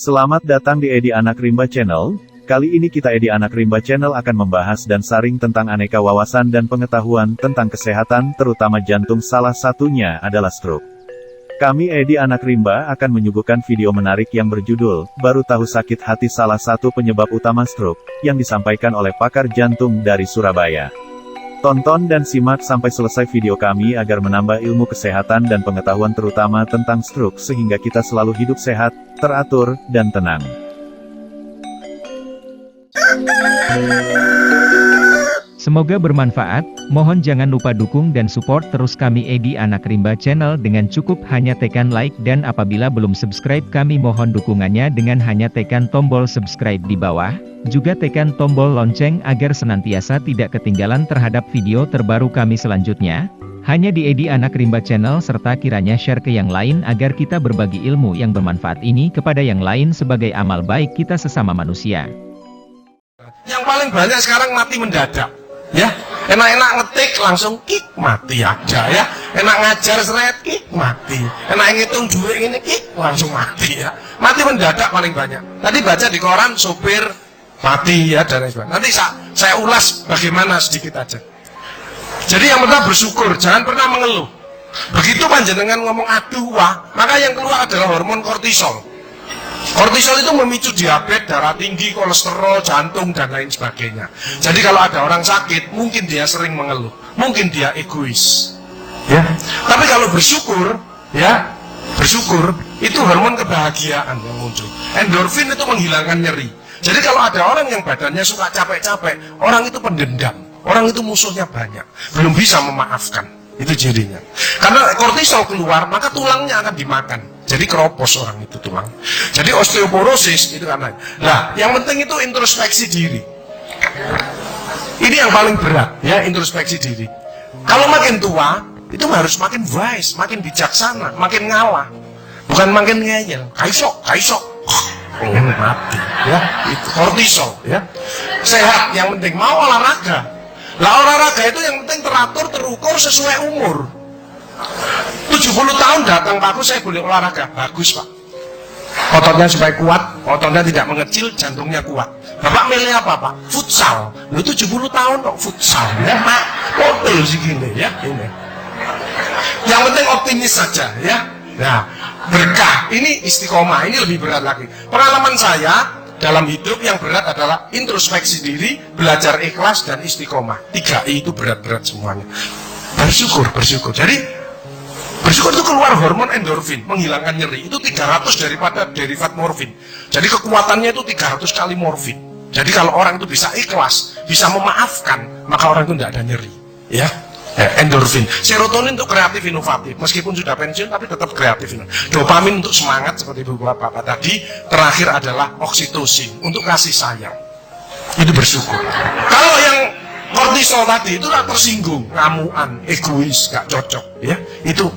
Selamat datang di Edi Anak Rimba Channel. Kali ini kita Edi Anak Rimba Channel akan membahas dan sharing tentang aneka wawasan dan pengetahuan tentang kesehatan, terutama jantung, salah satunya adalah stroke. Kami Edi Anak Rimba akan menyuguhkan video menarik yang berjudul, Baru Tahu Sakit Hati Salah Satu Penyebab Utama Stroke, yang disampaikan oleh pakar jantung dari Surabaya. Tonton dan simak sampai selesai video kami agar menambah ilmu kesehatan dan pengetahuan terutama tentang stroke sehingga kita selalu hidup sehat, teratur, dan tenang. Semoga bermanfaat, mohon jangan lupa dukung dan support terus kami Edi Anak Rimba Channel dengan cukup hanya tekan like dan apabila belum subscribe kami mohon dukungannya dengan hanya tekan tombol subscribe di bawah, juga tekan tombol lonceng agar senantiasa tidak ketinggalan terhadap video terbaru kami selanjutnya, hanya di Edi Anak Rimba Channel serta kiranya share ke yang lain agar kita berbagi ilmu yang bermanfaat ini kepada yang lain sebagai amal baik kita sesama manusia. Yang paling banyak sekarang mati mendadak, ya. Enak-enak ngetik langsung kik mati aja, ya. Enak ngajar seret kik mati. Enak ngitung duit ini kik langsung mati, ya. Mati mendadak paling banyak. Tadi baca di koran sopir mati, ya, dan lain sebagainya. Nanti saya ulas bagaimana sedikit aja. Jadi yang pertama bersyukur, jangan pernah mengeluh. Begitu panjenengan ngomong aduh wah, maka yang keluar adalah hormon kortisol. Kortisol itu memicu diabetes, darah tinggi, kolesterol, jantung, dan lain sebagainya. Jadi kalau ada orang sakit, mungkin dia sering mengeluh, mungkin dia egois, ya. Tapi kalau bersyukur, ya, bersyukur itu hormon kebahagiaan yang muncul. Endorfin itu menghilangkan nyeri. Jadi kalau ada orang yang badannya suka capek-capek, orang itu pendendam, orang itu musuhnya banyak, belum bisa memaafkan. Itu cirinya. Karena kortisol keluar, maka tulangnya akan dimakan. Jadi keropos orang itu tulang. Jadi osteoporosis itu karena. Nah, yang penting itu introspeksi diri. Ini yang paling berat, ya, introspeksi diri. Kalau makin tua, itu harus makin wise, makin bijaksana, makin ngalah. Bukan makin ngeyel. Kaisok. Mati, ya. Itu kortisol, ya. Sehat, yang penting mau olahraga. Lah olahraga itu yang penting teratur, terukur sesuai umur. 70 tahun datang Pak, saya boleh olahraga. Bagus Pak. Ototnya supaya kuat, ototnya tidak mengecil, jantungnya kuat. Bapak milih apa Pak? Futsal. Lu 70 tahun kok futsal, ya Pak. Hotel sih gini, ya. Ini. Yang penting optimis saja, ya. Nah, berkah. Ini istiqomah, ini lebih berat lagi. Pengalaman saya dalam hidup yang berat adalah introspeksi diri, belajar ikhlas, dan istiqomah. 3I itu berat-berat semuanya. Bersyukur. Jadi, bersyukur itu keluar hormon endorfin, menghilangkan nyeri. Itu 300 daripada derivat morfin. Jadi kekuatannya itu 300 kali morfin. Jadi kalau orang itu bisa ikhlas, bisa memaafkan, maka orang itu tidak ada nyeri. Ya. Endorfin, serotonin untuk kreatif inovatif, meskipun sudah pensiun tapi tetap kreatif. Dopamin untuk semangat seperti ibu bapak tadi. Terakhir adalah oksitosin untuk kasih sayang. Itu bersyukur. Kalau yang kortisol tadi itu tersinggung, ngamuan, egois, gak cocok, ya. Itu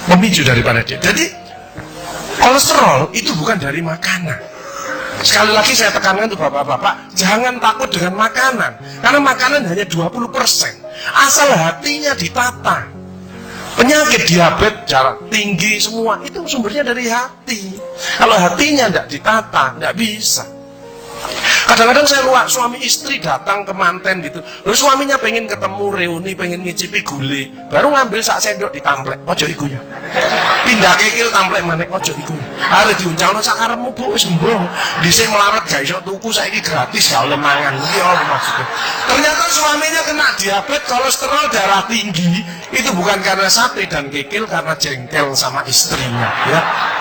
memicu daripada dia. Jadi kolesterol itu bukan dari makanan. Sekali lagi saya tekankan untuk bapak-bapak, jangan takut dengan makanan, karena makanan hanya 20%. Asal hatinya ditata. Penyakit diabetes, darah tinggi, semua itu sumbernya dari hati. Kalau hatinya tidak ditata, tidak bisa. Kadang-kadang saya lihat suami istri datang ke manten gitu, lalu suaminya pengen ketemu reuni, pengen ngicipi gulai, baru ngambil sak sendok di tamplek, ojo iku ya. Pindah kikil tamplek manek, ojo iku. Harus diuncangno sak karepmu Bu, wis mbong. Dhisik melarat gak iso tuku, saiki gratis gak oleh mangan. Iki apa maksudnya? Ternyata suaminya kena diabetes, kolesterol, darah tinggi, itu bukan karena sate dan kikil, karena jengkel sama istrinya, ya.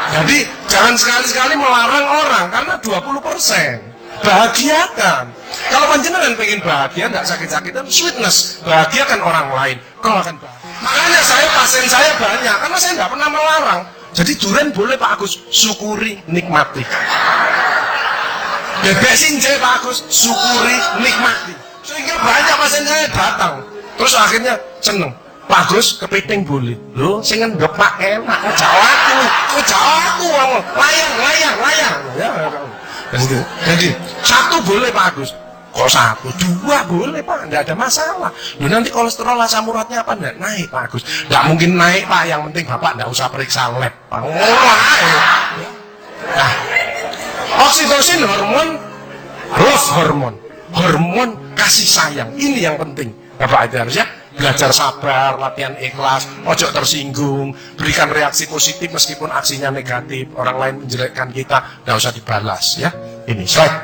Jadi jangan sekali-sekali melarang orang karena 20%. Bahagiakan. Kalau panjenengan pengen bahagia, tidak sakit-sakitan, sweetness, bahagiakan orang lain, kau akan bahagia. Makanya pasien saya banyak, karena saya tidak pernah melarang. Jadi durian boleh Pak Agus, syukuri, nikmati. Bebek sinjai Pak Agus, syukuri, nikmati. Sehingga banyak pasien saya datang, terus akhirnya seneng. Pak Agus, kepiting boleh. Loh, sing ngendok Pak enak, jawabku, layang. Ya, jadi satu boleh Pak Agus, kok satu, dua boleh Pak, tidak ada masalah. Loh, nanti kolesterol asam uratnya apa tidak naik Pak Agus? Tidak mungkin naik Pak, yang penting Bapak tidak usah periksa lab Pak. Nah, oksitosin hormon love hormon, hormon kasih sayang. Ini yang penting. Bapak itu harusnya belajar sabar, latihan ikhlas, ojo tersinggung, berikan reaksi positif meskipun aksinya negatif, orang lain menjelekkan kita, tidak usah dibalas ya. Ini slide.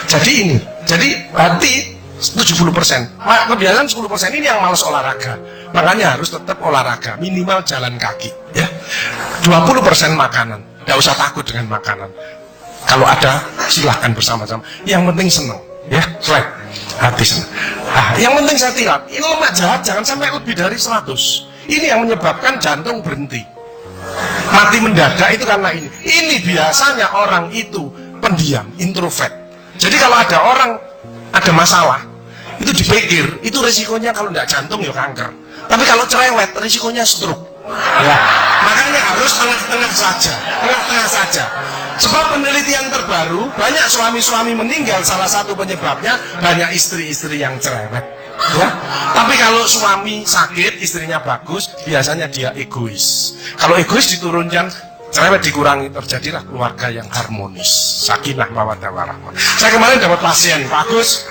Jadi berarti 70%, kebiasaan 10% ini yang malas olahraga. Makanya harus tetap olahraga, minimal jalan kaki ya. 20% makanan, tidak usah takut dengan makanan. Kalau ada silahkan bersama-sama. Yang penting senang ya, slide. Hati senang. Nah, yang penting saya tilat, ini lemak jahat jangan sampai lebih dari 100. Ini yang menyebabkan jantung berhenti, mati mendadak itu karena ini. Ini biasanya orang itu pendiam, introvert. Jadi kalau ada orang ada masalah, itu dipikir, itu resikonya kalau tidak jantung ya kanker. Tapi kalau cerewet, resikonya stroke. Ya, makanya harus tengah-tengah saja, tengah-tengah saja. Sebab penelitian terbaru, banyak suami-suami meninggal, salah satu penyebabnya banyak istri-istri yang cerewet. Ya, tapi kalau suami sakit, istrinya bagus, biasanya dia egois. Kalau egois diturunkan, cerewet dikurangi, terjadilah keluarga yang harmonis, sakinah mawaddah warahmah. Saya kemarin dapat pasien, bagus.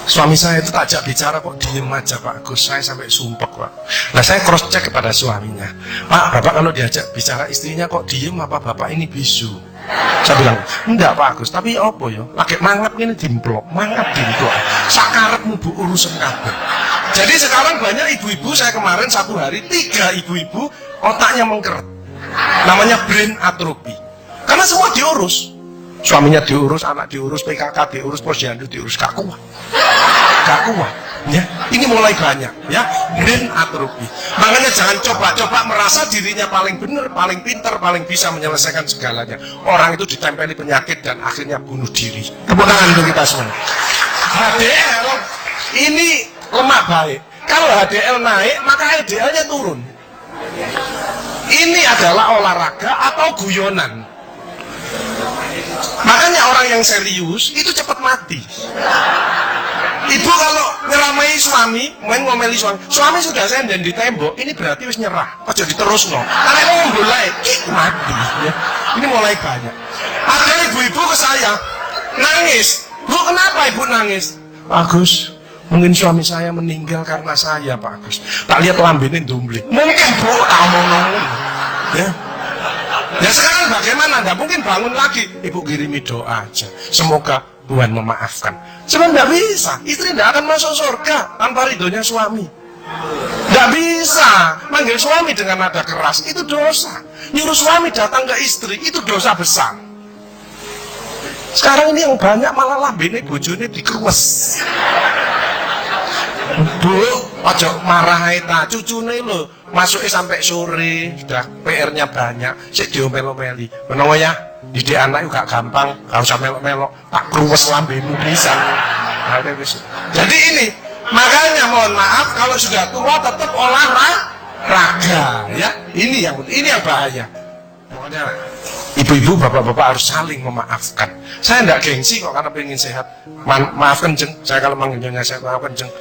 Suami saya itu tak ajak bicara kok diem aja Pak Agus, saya sampai sumpek Pak. Nah saya cross check kepada suaminya, Pak, Bapak kalau diajak bicara istrinya kok diem, apa Bapak ini bisu? Saya bilang, enggak Pak Agus, tapi apa ya? Lagi mangap ini dimplok, mangap dimplok. Sakarepmu bu urusan kabeh. Jadi sekarang banyak ibu-ibu, saya kemarin satu hari 3 ibu-ibu otaknya mengkeret. Namanya brain atrophy. Karena semua diurus. Suaminya diurus, anak diurus, PKK diurus, posyandu diurus, gak kuat. Gak kuat. Ya, ini mulai banyak ya, brain atrophy. Makanya jangan coba-coba merasa dirinya paling benar, paling pintar, paling bisa menyelesaikan segalanya. Orang itu ditempeli penyakit dan akhirnya bunuh diri. Tepuk tangan untuk kita semua. HDL ini lemak baik. Kalau HDL naik, maka LDL-nya turun. Ini adalah olahraga atau guyonan. Makanya orang yang serius itu cepat mati. Ibu kalau ngeramai suami, main ngomeli suami sudah senden di tembok, ini berarti wis nyerah. Ojo diterus no. Karena ini mulai mati. Ya. Ini mulai banyak. Ada ibu-ibu ke saya nangis. Bu, kenapa ibu nangis? Agus, mungkin suami saya meninggal karena saya Pak Agus. Tak lihat lambene dumblik. Mungkin bu, kamu nangis. Ya. Ya sekarang bagaimana? Nggak mungkin bangun lagi. Ibu kirimi doa aja. Semoga Tuhan memaafkan. Sebab nggak bisa. Istri nggak akan masuk surga tanpa ridhonya suami. Nggak bisa. Manggil suami dengan nada keras itu dosa. Nyuruh suami datang ke istri itu dosa besar. Sekarang ini yang banyak malah lambene bojone dikerues. Bu, ojo marah eta cucune lho, masuknya sampai sore, sudah PR-nya banyak, sik diomel-omeli. Menawa ya, didik anak gak gampang, gak usah melok-melok, tak kruwes lambemu bisa. Nah, jadi ini, makanya mohon maaf kalau sudah tua tetap olahraga, ya. Ini yang bahaya. Pokoknya ibu-ibu, bapak-bapak harus saling memaafkan. Saya enggak gengsi kok karena pengen sehat. Maafkan jeng, saya kalau manggilnya saya maafkan jeng.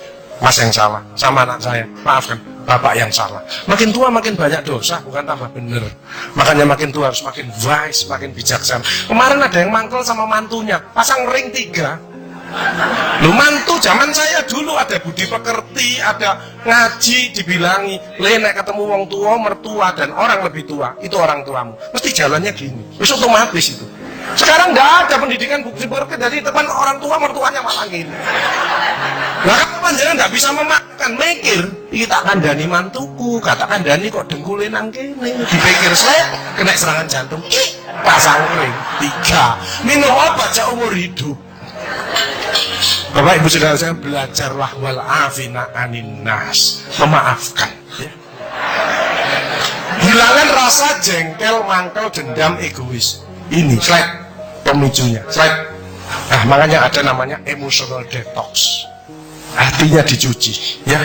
Mas yang salah, sama anak saya, maafkan, bapak yang salah. Makin tua makin banyak dosa, bukan tambah bener. Makanya makin tua harus makin wise, makin bijaksana. Kemarin ada yang mangkel sama mantunya, pasang ring 3. Lu mantu zaman saya dulu ada budi pekerti, ada ngaji, dibilangi, nek ketemu wong tua, mertua dan orang lebih tua, itu orang tuamu. Mesti jalannya gini, wis otomatis itu. Sekarang nggak ada pendidikan budi pekerti, dari teman orang tua, mertuanya malah gini. Nah kalau panjangan nggak bisa memakan, mikir, kita kandani mantuku, kata kandani kok dengkulin nang kene, dipikir saya kena serangan jantung, pasang ring 3, minum obat seumur hidup. Bapak ibu saudara saya, belajarlah wal afina anin nas, memaafkan. Ya. Hilangkan rasa jengkel, mangkel, dendam, egois. Ini slide pemicunya, slide. Nah makanya ada namanya emotional detox. Hatinya dicuci, ya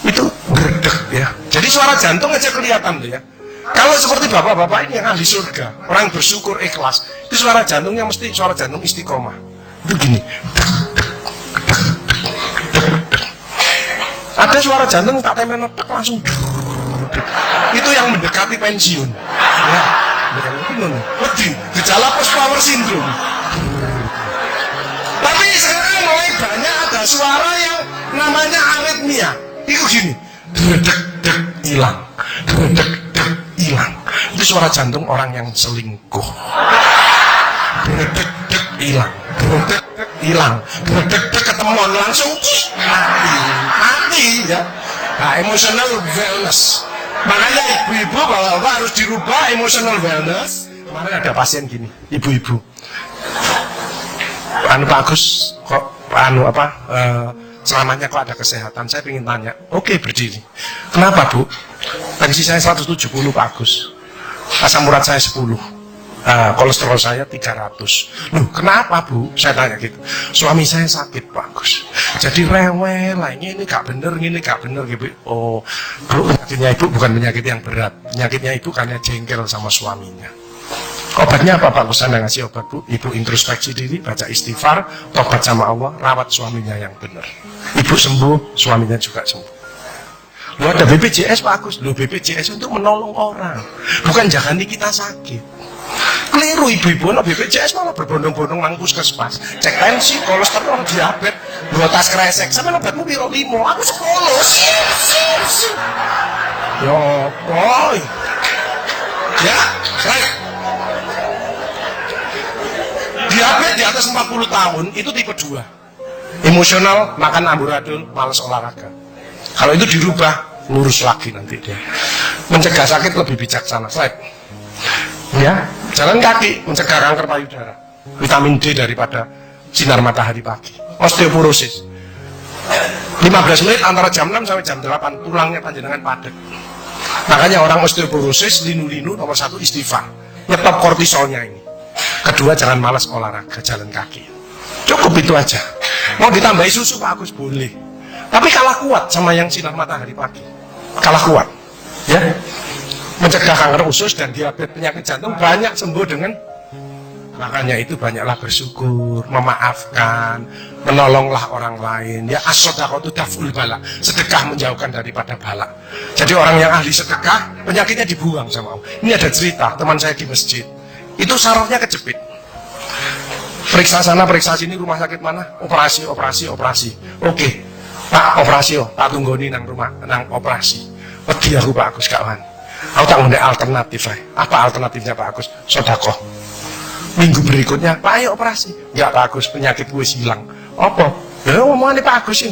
itu gerdek ya. Jadi suara jantung aja kelihatan tuh ya. Kalau seperti bapak-bapak ini yang ahli surga, orang bersyukur ikhlas, itu suara jantungnya mesti suara jantung istiqomah. Itu gini. Ada suara jantung tak temen netek langsung. Itu yang mendekati pensiun. Ya, wedi, gejala post power syndrome. Tapi sekarang mulai banyak ada suara yang namanya aritmia. Itu gini, deg-deg hilang, deg-deg hilang. Itu suara jantung orang yang selingkuh. Deg-deg hilang, deg-deg hilang, deg-deg ketemuan langsung mati ya. Nah, emotional wellness. Makanya ibu-ibu bapak-bapak harus dirubah emotional wellness. Kemarin ada pasien gini, ibu-ibu. Anu Pak Agus, kok selamanya kok ada kesehatan? Saya ingin tanya. Oke, berdiri. Kenapa Bu? Tensi saya 170 Pak Agus. Asam urat saya 10. Kolesterol saya 300. Loh, kenapa Bu? Saya tanya gitu. Suami saya sakit Pak Agus. Jadi rewel lah, ini gak bener, ini gak bener gitu. Oh, Bu, penyakitnya Ibu bukan penyakit yang berat. Penyakitnya Ibu karena jengkel sama suaminya. Obatnya apa Pak Agus? Saya ngasih obat Bu. Ibu introspeksi diri, baca istighfar, tobat sama Allah, rawat suaminya yang benar. Ibu sembuh, suaminya juga sembuh. Lu ada BPJS Pak Agus. Lu BPJS untuk menolong orang, bukan jangan kita sakit. Keliru ibu-ibu, BPJS malah berbondong-bondong nang puskesmas, cek tensi, kolesterol, diabetes, dua tas kresek, sama obatmu biro limo, aku 10. Yo boy, ya, right. Diabetes di atas 40 tahun itu tipe 2. Emosional, makan amburadul, malas olahraga. Kalau itu dirubah, lurus lagi nanti dia. Mencegah sakit lebih bijaksana, right. Ya, jalan kaki mencegah kanker payudara, vitamin D daripada sinar matahari pagi, osteoporosis. 15 menit antara jam 6 sampai jam 8 tulangnya panjenengan padat. Makanya orang osteoporosis, linu-linu nomor 1 istighfar, nyetop kortisolnya ini. Kedua, jangan malas olahraga, jalan kaki. Cukup itu aja. Mau ditambahi susu Pak Agus boleh, tapi kalah kuat sama yang sinar matahari pagi. Kalah kuat, ya. Mencegah kanker usus dan diabetes, penyakit jantung banyak sembuh dengan. Makanya itu banyaklah bersyukur, memaafkan, menolonglah orang lain. Ya, as-shadaqatu daf'ul bala, sedekah menjauhkan daripada bala. Jadi orang yang ahli sedekah, penyakitnya dibuang sama Allah. Ini ada cerita teman saya di masjid, itu sarafnya kejepit. Periksa sana, periksa sini, rumah sakit mana? Operasi. Oke, Pak operasi, tak tunggu nih nang rumah, nang operasi. Wedi aku Pak Agus kawan. Aku tak ngundek alternatif. Apa alternatifnya Pak Agus? Sedekah. Minggu berikutnya, Pak ayo operasi. Enggak Pak Agus, penyakit gue hilang. Apa? Ya ngomongannya Pak Agus sih.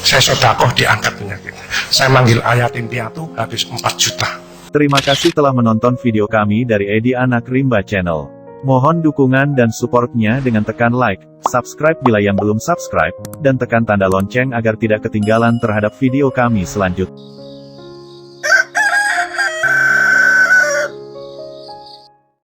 Saya sedekah diangkat penyakit. Saya manggil ayatim piatu habis 4 juta. Terima kasih telah menonton video kami dari Edi Anak Rimba Channel. Mohon dukungan dan supportnya dengan tekan like, subscribe bila yang belum subscribe, dan tekan tanda lonceng agar tidak ketinggalan terhadap video kami selanjutnya.